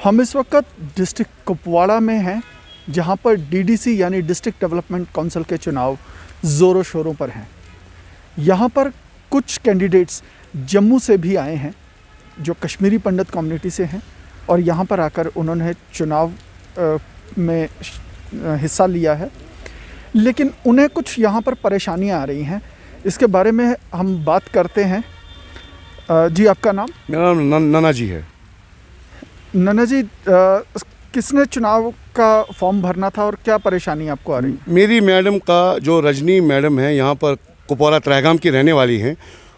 हम इस वक्त डिस्ट्रिक्ट कुपवाड़ा में हैं, जहां पर डीडीसी यानी डिस्ट्रिक्ट डेवलपमेंट काउंसिल के चुनाव ज़ोरों शोरों पर हैं। यहां पर कुछ कैंडिडेट्स जम्मू से भी आए हैं जो कश्मीरी पंडित कम्युनिटी से हैं और यहां पर आकर उन्होंने चुनाव में हिस्सा लिया है, लेकिन उन्हें कुछ यहां पर परेशानियां आ रही हैं। इसके बारे में हम बात करते हैं। जी, आपका नाम? मेरा नाम नन्ना जी है। नन्ना जी, किसने चुनाव का फॉर्म भरना था और क्या परेशानी आपको आ रही? मेरी मैडम का जो रजनी मैडम है, यहाँ पर कुपवाड़ा त्रैगाम की रहने वाली हैं,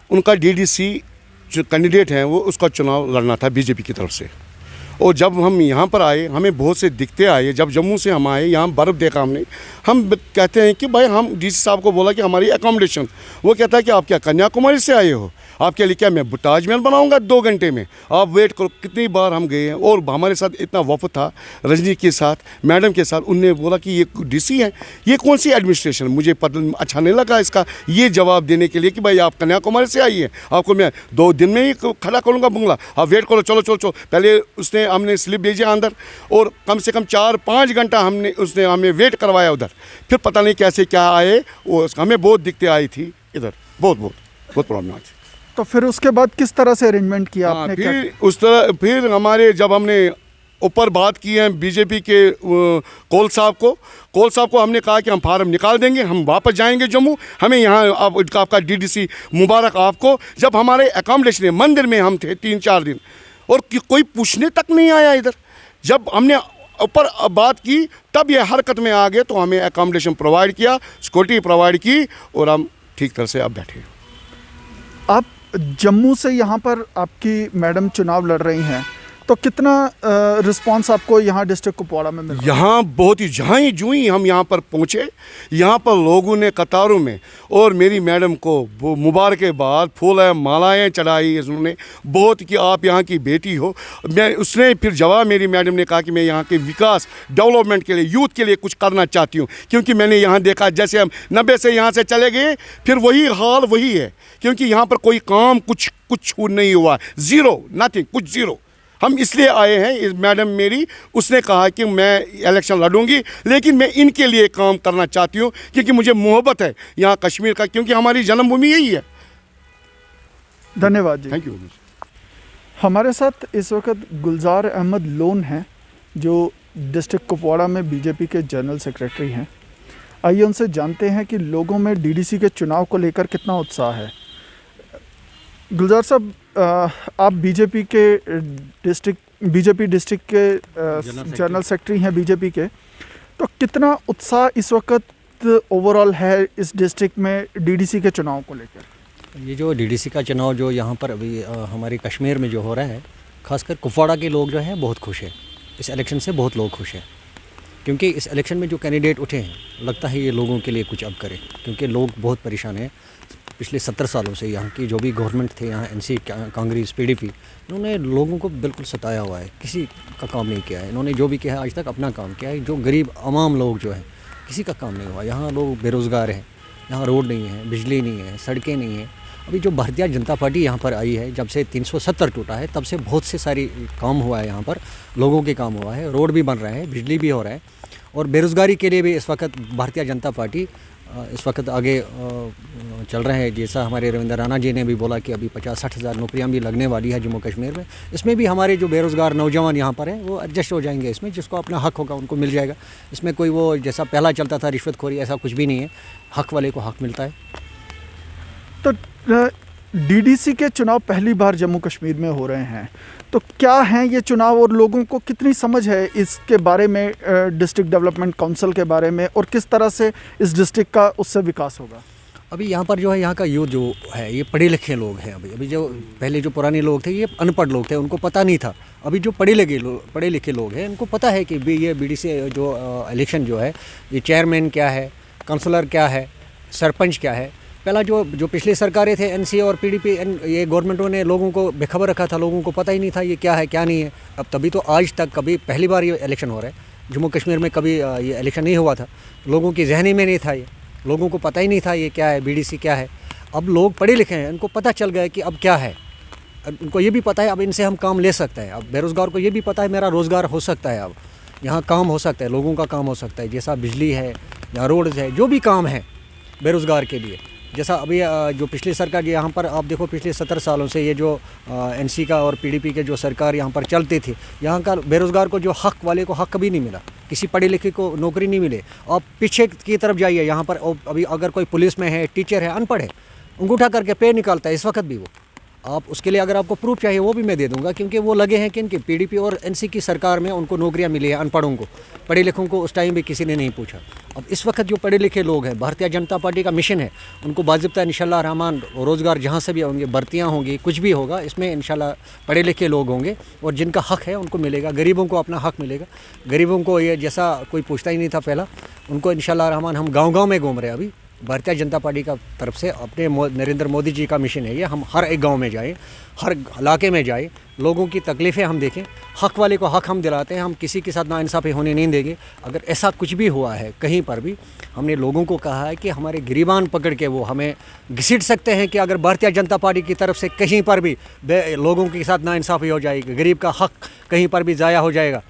उनका डीडीसी जो कैंडिडेट हैं वो उसका चुनाव लड़ना था बीजेपी की तरफ से। और जब हम यहाँ पर आए हमें बहुत से दिक्कतें आई। जब जम्मू से हम आए, यहाँ बर्फ़ देखा हमने, हम कहते हैं कि भाई हम डीसी साहब को बोला कि हमारी अकोमोडेशन, वो कहता है कि आप क्या कन्याकुमारी से आए हो, आपके लिए क्या मैं ताजमहल बनाऊंगा 2 घंटे में, आप वेट करो। कितनी बार हम गए हैं और हमारे साथ इतना वफद था रजनी के साथ, मैडम के साथ। उनने बोला कि ये डीसी है, ये कौन सी एडमिनिस्ट्रेशन, मुझे पता अच्छा नहीं लगा इसका ये जवाब देने के लिए कि भाई आप कन्याकुमारी से आइए, आपको मैं 2 दिन में ही खड़ा करूँगा बंगला, आप वेट करो, चलो चलो चलो। पहले उसने हमने स्लिप भेजा अंदर और कम से कम 4-5 घंटा उसने हमें वेट करवाया उधर। फिर पता नहीं कैसे क्या आए, वो हमें बहुत दिक्कतें आई थी इधर, बहुत प्रॉब्लम आई थी। तो फिर उसके बाद किस तरह से अरेंजमेंट किया आपने? फिर हमारे जब हमने ऊपर बात की है बीजेपी के कोल साहब को हमने कहा कि हम फार्म निकाल देंगे, हम वापस जाएंगे जम्मू, हमें यहाँ आपका डीडीसी मुबारक आपको। जब हमारे अकोमोडेशन मंदिर में हम थे 3-4 दिन और कोई पूछने तक नहीं आया इधर। जब हमने ऊपर बात की तब ये हरकत में आ गए, तो हमें अकोमोडेशन प्रोवाइड किया, सिक्योरिटी प्रोवाइड की और हम ठीक तरह से अब बैठे। आप जम्मू से यहाँ पर आपकी मैडम चुनाव लड़ रही हैं, तो कितना रिस्पांस आपको यहाँ डिस्ट्रिक्ट कुपवाड़ा में मिला? यहाँ बहुत ही जूँ ही हम यहाँ पर पहुँचे, यहाँ पर लोगों ने कतारों में और मेरी मैडम को वो मुबारकबाद फूल मालाएँ चढ़ाई उन्होंने बहुत, कि आप यहाँ की बेटी हो। उसने फिर जवाब मेरी मैडम ने कहा कि मैं यहाँ के विकास डेवलपमेंट के लिए, यूथ के लिए कुछ करना चाहती हूँ, क्योंकि मैंने यहाँ देखा जैसे हम 90 से यहाँ से चले गए फिर वही हाल वही है, क्योंकि यहाँ पर कोई काम कुछ नहीं हुआ, ज़ीरो, नथिंग, कुछ ज़ीरो। हम इसलिए आए हैं, मैडम मेरी उसने कहा कि मैं इलेक्शन लड़ूंगी, लेकिन मैं इनके लिए काम करना चाहती हूँ, क्योंकि मुझे मोहब्बत है यहाँ कश्मीर का, क्योंकि हमारी जन्मभूमि यही है। धन्यवाद जी, थैंक यू। हमारे साथ इस वक्त गुलजार अहमद लोन हैं, जो डिस्ट्रिक्ट कुपवाड़ा में बीजेपी के जनरल सेक्रेटरी हैं। आइए उनसे जानते हैं कि लोगों में डीडीसी के चुनाव को लेकर कितना उत्साह है। गुलजार साहब, आप बीजेपी डिस्ट्रिक्ट के जनरल सेक्रेटरी हैं बीजेपी के, तो कितना उत्साह इस वक्त ओवरऑल है इस डिस्ट्रिक्ट में डीडीसी के चुनाव को लेकर? ये जो डीडीसी का चुनाव जो यहाँ पर अभी हमारे कश्मीर में जो हो रहा है, खासकर कुपवाड़ा के लोग जो हैं बहुत खुश हैं। इस इलेक्शन से बहुत लोग खुश हैं, क्योंकि इस इलेक्शन में जो कैंडिडेट उठे हैं लगता है ये लोगों के लिए कुछ अब करें, क्योंकि लोग बहुत परेशान हैं। पिछले 70 सालों से यहाँ की जो भी गवर्नमेंट थे, यहाँ एनसी, कांग्रेस, पीडीपी, इन्होंने लोगों को बिल्कुल सताया हुआ है, किसी का काम नहीं किया है। इन्होंने जो भी किया है आज तक अपना काम किया है। जो गरीब आवाम लोग जो हैं किसी का काम नहीं हुआ। यहाँ लोग बेरोज़गार हैं, यहाँ रोड नहीं है, बिजली नहीं है, सड़कें नहीं हैं। अभी जो भारतीय जनता पार्टी यहाँ पर आई है, जब से 370 टूटा है तब से बहुत से सारी काम हुआ है, यहाँ पर लोगों के काम हुआ है, रोड भी बन रहा है, बिजली भी हो रहा है। और बेरोज़गारी के लिए भी इस वक्त भारतीय जनता पार्टी इस वक्त आगे चल रहे हैं। जैसा हमारे रविंद्र राणा जी ने भी बोला कि अभी 50-60 हज़ार नौकरियाँ भी लगने वाली है जम्मू कश्मीर में। इसमें भी हमारे जो बेरोज़गार नौजवान यहाँ पर हैं वो एडजस्ट हो जाएंगे, इसमें जिसको अपना हक होगा उनको मिल जाएगा। इसमें कोई वो जैसा पहला चलता था रिश्वतखोरी, ऐसा कुछ भी नहीं है, हक वाले को हक मिलता है। तो डीडीसी के चुनाव पहली बार जम्मू कश्मीर में हो रहे हैं, तो क्या हैं ये चुनाव और लोगों को कितनी समझ है इसके बारे में, डिस्ट्रिक्ट डेवलपमेंट काउंसिल के बारे में, और किस तरह से इस डिस्ट्रिक्ट का उससे विकास होगा? अभी यहाँ पर जो है, यहाँ का यूथ जो है ये पढ़े लिखे लोग हैं। अभी जो पहले जो पुराने लोग थे ये अनपढ़ लोग थे, उनको पता नहीं था। अभी जो पढ़े लिखे लोग हैं उनको पता है कि ये बीडीसी जो इलेक्शन जो है, ये चेयरमैन क्या है, काउंसलर क्या है, सरपंच क्या है। पहला जो पिछली सरकारें थे, एनसी और पीडीपी, ये गवर्नमेंटों ने लोगों को बेखबर रखा था, लोगों को पता ही नहीं था ये क्या है क्या नहीं है। अब तभी तो आज तक कभी पहली बार ये इलेक्शन हो रहा है जम्मू कश्मीर में, कभी ये इलेक्शन नहीं हुआ था, लोगों की जहनी में नहीं था, ये लोगों को पता ही नहीं था ये क्या है, बीडीसी क्या है। अब लोग पढ़े लिखे हैं, उनको पता चल गया कि अब क्या है। उनको ये भी पता है अब इनसे हम काम ले सकते हैं। अब बेरोज़गार को ये भी पता है मेरा रोज़गार हो सकता है, अब यहाँ काम हो सकता है, लोगों का काम हो सकता है, जैसा बिजली है या रोड्स है, जो भी काम है बेरोज़गार के लिए। जैसा अभी जो पिछली सरकार यहाँ पर आप देखो, पिछले 17 सालों से ये जो एनसी का और पीडीपी के जो सरकार यहाँ पर चलती थी, यहाँ का बेरोज़गार को जो हक वाले को हक कभी नहीं मिला, किसी पढ़े लिखे को नौकरी नहीं मिले। आप पीछे की तरफ जाइए, यहाँ पर अभी अगर कोई पुलिस में है, टीचर है, अनपढ़ है, अंगूठा करके पे निकालता है इस वक्त भी वो। आप उसके लिए अगर आपको प्रूफ चाहिए वो भी मैं दे दूंगा, क्योंकि वो लगे हैं कि इनकी पीडीपी और एनसी की सरकार में उनको नौकरियां मिली है अनपढ़ों को, पढ़े लिखों को उस टाइम भी किसी ने नहीं पूछा। अब इस वक्त जो पढ़े लिखे लोग हैं, भारतीय जनता पार्टी का मिशन है, उनको बाज़िब्ता इंशाल्लाह रहमान रोज़गार जहाँ से भी होंगे, भर्तियाँ होंगी, कुछ भी होगा, इसमें इंशाल्लाह पढ़े लिखे लोग होंगे और जिनका हक है उनको मिलेगा, गरीबों को अपना हक मिलेगा। गरीबों को ये जैसा कोई पूछता ही नहीं था पहला, उनको इंशाल्लाह रहमान हम गाँव-गाँव में घूम रहे हैं। अभी भारतीय जनता पार्टी का तरफ से अपने नरेंद्र मोदी जी का मिशन है ये, हम हर एक गांव में जाएं, हर इलाके में जाएं, लोगों की तकलीफ़ें हम देखें, हक वाले को हक हम दिलाते हैं, हम किसी के साथ नाइंसाफ़ी होने नहीं देंगे। अगर ऐसा कुछ भी हुआ है कहीं पर भी, हमने लोगों को कहा है कि हमारे गिरीबान पकड़ के वो हमें घसीट सकते हैं कि अगर भारतीय जनता पार्टी की तरफ से कहीं पर भी लोगों के साथ नाइंसाफ़ी हो जाएगी, गरीब का हक कहीं पर भी ज़ाया हो जाएगा,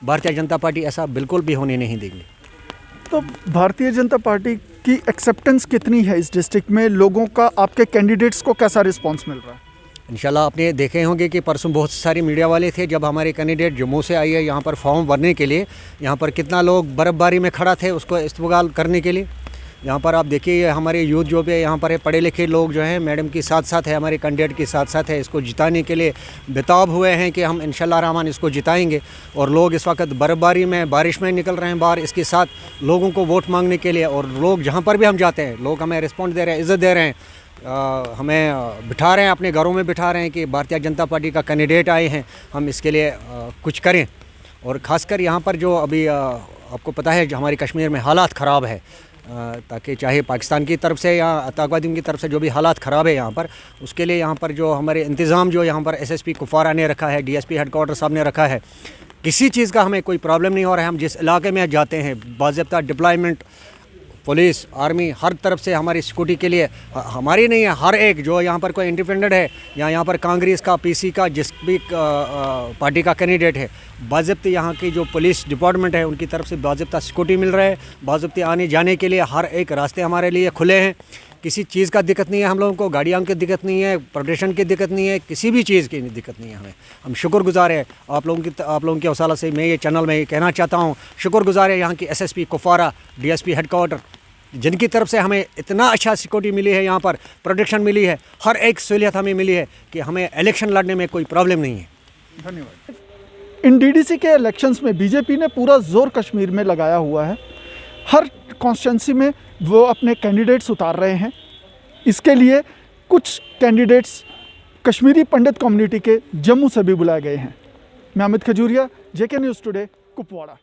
भारतीय जनता पार्टी ऐसा बिल्कुल भी होने नहीं देंगे। तो भारतीय जनता पार्टी की एक्सेप्टेंस कितनी है इस डिस्ट्रिक्ट में? लोगों का आपके कैंडिडेट्स को कैसा रिस्पांस मिल रहा है? इंशाल्लाह आपने देखे होंगे कि परसों बहुत सारी मीडिया वाले थे, जब हमारे कैंडिडेट जम्मू से आई है यहाँ पर फॉर्म भरने के लिए, यहाँ पर कितना लोग बर्फ़बारी में खड़ा थे उसको इस्तेमाल करने के लिए। यहाँ पर आप देखिए हमारे यूथ जो भी यहाँ पर है, पढ़े लिखे लोग जो हैं, मैडम के साथ साथ है, हमारे कैंडिडेट के साथ साथ है, इसको जिताने के लिए बेताब हुए हैं कि हम इंशाल्लाह रहमान इसको जिताएंगे। और लोग इस वक्त बर्फ़बारी में, बारिश में निकल रहे हैं बाहर, इसके साथ लोगों को वोट मांगने के लिए। और लोग जहाँ पर भी हम जाते हैं, लोग हमें रिस्पॉन्स दे रहे हैं, इज़्ज़त दे रहे हैं, हमें बिठा रहे हैं, अपने घरों में बिठा रहे हैं कि भारतीय जनता पार्टी का कैंडिडेट आए हैं, हम इसके लिए कुछ करें। और ख़ासकर यहाँ पर जो अभी आपको पता है हमारी कश्मीर में हालात ख़राब है, ताकि चाहे पाकिस्तान की तरफ से या आतंकवादियों की तरफ से जो भी हालात ख़राब है यहाँ पर, उसके लिए यहाँ पर जो हमारे इंतज़ाम जो यहाँ पर एसएसपी कुपवाड़ा ने रखा है, डीएसपी हेडक्वार्टर साहब ने रखा है, किसी चीज़ का हमें कोई प्रॉब्लम नहीं हो रहा है। हम जिस इलाके में जाते हैं, बाज़ाब्ता डिप्लॉयमेंट, पुलिस, आर्मी, हर तरफ से हमारी सिक्योरिटी के लिए, हमारी नहीं है, हर एक जो यहाँ पर कोई इंडिपेंडेंट है या यहाँ पर कांग्रेस का, पीसी का, जिस भी पार्टी का कैंडिडेट है, बाज़ाब्ता यहाँ की जो पुलिस डिपार्टमेंट है उनकी तरफ से बाज़ाब्ता सिक्योरिटी मिल रहा है। बाज़ाब्ता आने जाने के लिए हर एक रास्ते हमारे लिए खुले हैं, किसी चीज़ का दिक्कत नहीं है हम लोगों को, गाड़ियों की दिक्कत नहीं है, प्रोटेक्शन की दिक्कत नहीं है, किसी भी चीज़ की दिक्कत नहीं है हमें। हम शुक्रगुजार है आप लोगों के हौसला से मैं ये चैनल में ये कहना चाहता हूँ, शुक्रगुजार है यहाँ की एसएसपी कुपवाड़ा, डीएसपी हेडक्वार्टर, जिनकी तरफ से हमें इतना अच्छा सिक्योरिटी मिली है, यहाँ पर प्रोटेक्शन मिली है, हर एक सहूलियत हमें मिली है कि हमें इलेक्शन लड़ने में कोई प्रॉब्लम नहीं है। धन्यवाद। इन डीडीसी के इलेक्शंस में बीजेपी ने पूरा जोर कश्मीर में लगाया हुआ है, हर कॉन्स्टिट्यूंसी में वो अपने कैंडिडेट्स उतार रहे हैं। इसके लिए कुछ कैंडिडेट्स कश्मीरी पंडित कम्युनिटी के जम्मू से भी बुलाए गए हैं। मैं अमित खजूरिया, जेके न्यूज़ टुडे, कुपवाड़ा।